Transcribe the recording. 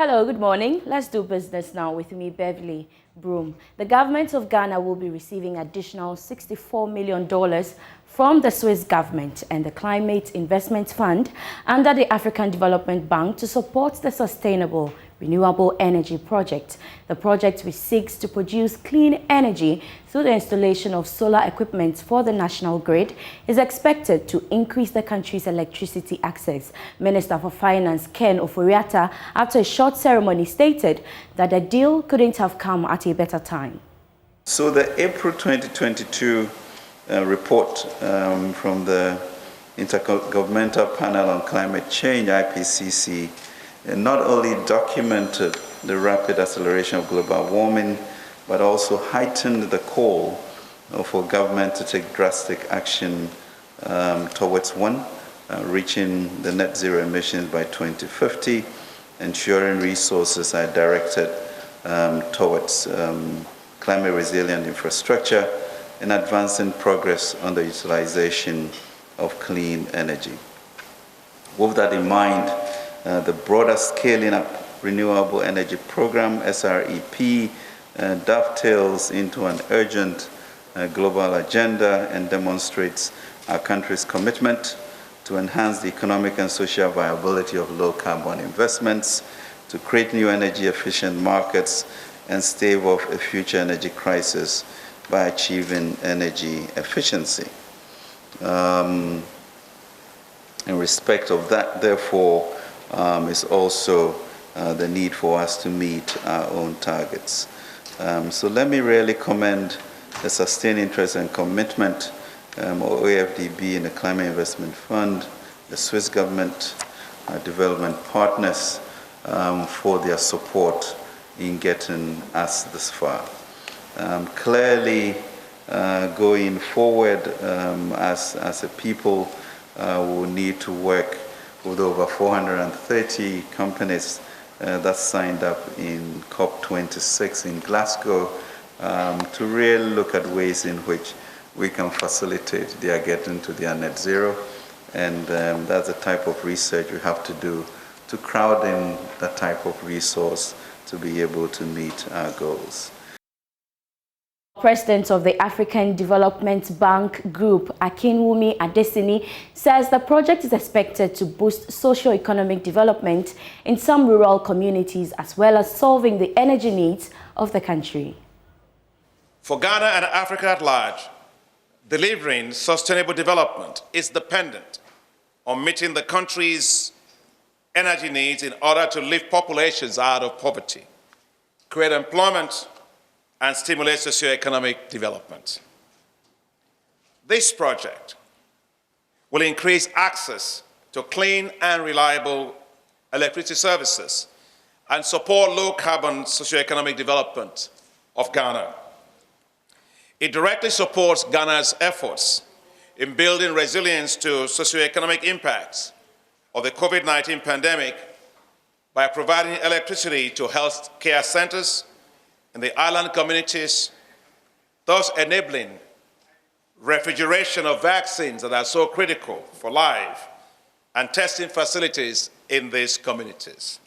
Hello, good morning. Let's do business now with me, Beverly Broom. The government of Ghana will be receiving additional $64 million from the Swiss government and the Climate Investment Fund under the African Development Bank to support the sustainable renewable energy project. The project, which seeks to produce clean energy through the installation of solar equipment for the national grid, is expected to increase the country's electricity access. Minister for Finance Ken Ofori-Atta, after a short ceremony, stated that the deal couldn't have come at a better time. So the April 2022 report from the Intergovernmental Panel on Climate Change, IPCC, not only documented the rapid acceleration of global warming, but also heightened the call for government to take drastic action towards reaching the net zero emissions by 2050, ensuring resources are directed towards climate resilient infrastructure, and advancing progress on the utilization of clean energy. With that in mind, the broader Scaling Up Renewable Energy Program, SREP, dovetails into an urgent global agenda and demonstrates our country's commitment to enhance the economic and social viability of low-carbon investments, to create new energy-efficient markets, and stave off a future energy crisis by achieving energy efficiency. In respect of that, therefore, is also the need for us to meet our own targets. So let me really commend the sustained interest and commitment of AfDB and the Climate Investment Fund, the Swiss government, our development partners, for their support in getting us this far. Clearly, going forward as a people, we'll need to work with over 430 companies that signed up in COP26 in Glasgow to really look at ways in which we can facilitate their getting to their net zero. And that's the type of research we have to do to crowd in that type of resource to be able to meet our goals. President of the African Development Bank Group, Akinwumi Adesini, says the project is expected to boost socio-economic development in some rural communities as well as solving the energy needs of the country. For Ghana and Africa at large, delivering sustainable development is dependent on meeting the country's energy needs in order to lift populations out of poverty, create employment, and stimulate socio-economic development. This project will increase access to clean and reliable electricity services and support low-carbon socio-economic development of Ghana. It directly supports Ghana's efforts in building resilience to socio-economic impacts of the COVID-19 pandemic by providing electricity to health care centers in the island communities, thus enabling refrigeration of vaccines that are so critical for life and testing facilities in these communities.